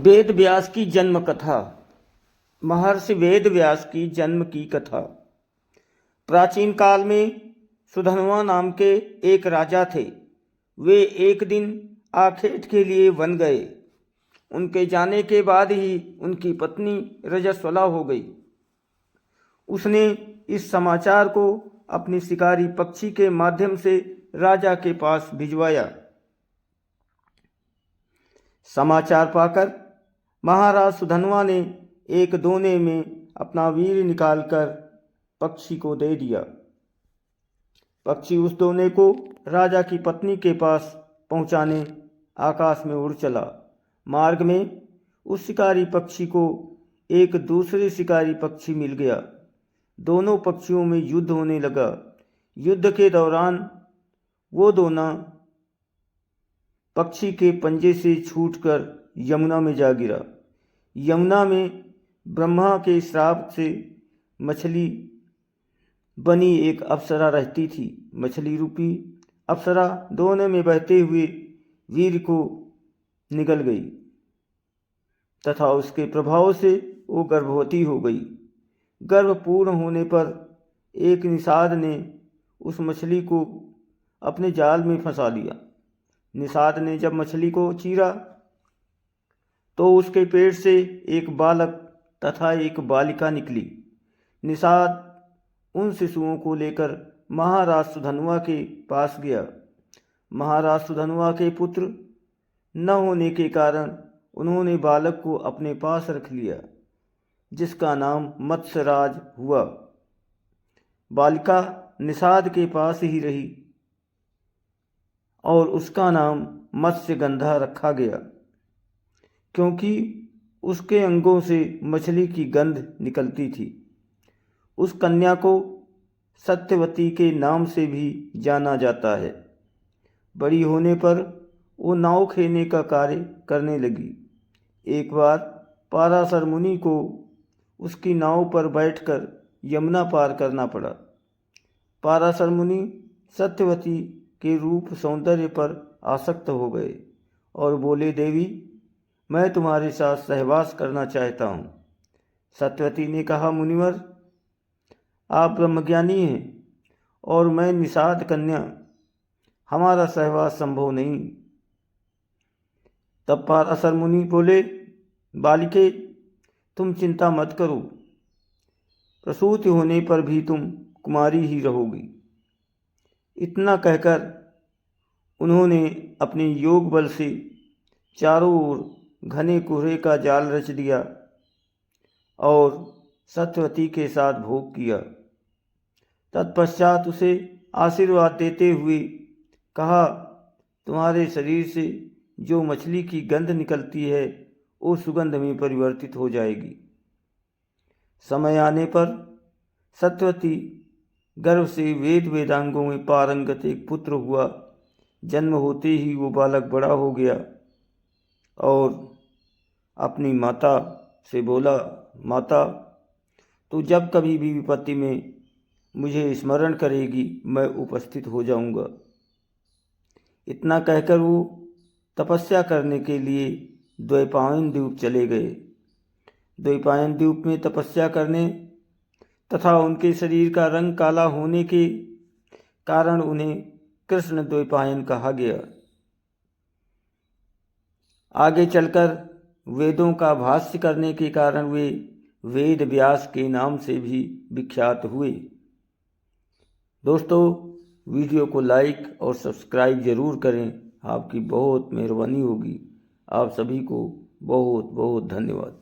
वेद व्यास की जन्म कथा। महर्षि वेद व्यास की जन्म की कथा। प्राचीन काल में सुधन्वा नाम के एक राजा थे। वे एक दिन आखेट के लिए वन गए। उनके जाने के बाद ही उनकी पत्नी रजस्वला हो गई। उसने इस समाचार को अपनी शिकारी पक्षी के माध्यम से राजा के पास भिजवाया। समाचार पाकर महाराज सुधन्वा ने एक दोने में अपना वीर निकालकर पक्षी को दे दिया। पक्षी उस दोने को राजा की पत्नी के पास पहुंचाने आकाश में उड़ चला। मार्ग में उस शिकारी पक्षी को एक दूसरे शिकारी पक्षी मिल गया। दोनों पक्षियों में युद्ध होने लगा। युद्ध के दौरान वो दोना पक्षी के पंजे से छूटकर यमुना में जा गिरा। यमुना में ब्रह्मा के श्राप से मछली बनी एक अप्सरा रहती थी। मछली रूपी अप्सरा दोने में बहते हुए वीर को निगल गई तथा उसके प्रभाव से वो गर्भवती हो गई। गर्भ पूर्ण होने पर एक निषाद ने उस मछली को अपने जाल में फंसा लिया। निषाद ने जब मछली को चीरा तो उसके पेट से एक बालक तथा एक बालिका निकली। निषाद उन शिशुओं को लेकर महाराज सुधन्वा के पास गया। महाराज सुधन्वा के पुत्र न होने के कारण उन्होंने बालक को अपने पास रख लिया, जिसका नाम मत्स्यराज हुआ। बालिका निषाद के पास ही रही और उसका नाम मत्स्यगंधा रखा गया, क्योंकि उसके अंगों से मछली की गंध निकलती थी। उस कन्या को सत्यवती के नाम से भी जाना जाता है। बड़ी होने पर वो नाव खेने का कार्य करने लगी। एक बार पाराशर मुनि को उसकी नाव पर बैठकर यमुना पार करना पड़ा। पाराशर मुनि सत्यवती के रूप सौंदर्य पर आसक्त हो गए और बोले, देवी, मैं तुम्हारे साथ सहवास करना चाहता हूँ। सत्यवती ने कहा, मुनिवर, आप ब्रह्मज्ञानी हैं और मैं निषाद कन्या, हमारा सहवास संभव नहीं। तब पाराशर मुनि बोले, बालिके, तुम चिंता मत करो, प्रसूति होने पर भी तुम कुमारी ही रहोगी। इतना कहकर उन्होंने अपने योग बल से चारों ओर घने कोहरे का जाल रच दिया और सत्यवती के साथ भोग किया। तत्पश्चात उसे आशीर्वाद देते हुए कहा, तुम्हारे शरीर से जो मछली की गंध निकलती है वो सुगंध में परिवर्तित हो जाएगी। समय आने पर सत्यवती गर्भ से वेद वेदांगों में पारंगत एक पुत्र हुआ। जन्म होते ही वो बालक बड़ा हो गया और अपनी माता से बोला, माता, तू जब कभी भी विपत्ति में मुझे स्मरण करेगी, मैं उपस्थित हो जाऊंगा। इतना कहकर वो तपस्या करने के लिए द्वैपायन द्वीप चले गए। द्वैपायन द्वीप में तपस्या करने तथा उनके शरीर का रंग काला होने के कारण उन्हें कृष्ण द्वैपायन कहा गया। आगे चलकर वेदों का भाष्य करने के कारण वे वेद व्यास के नाम से भी विख्यात हुए। दोस्तों, वीडियो को लाइक और सब्सक्राइब ज़रूर करें, आपकी बहुत मेहरबानी होगी। आप सभी को बहुत बहुत धन्यवाद।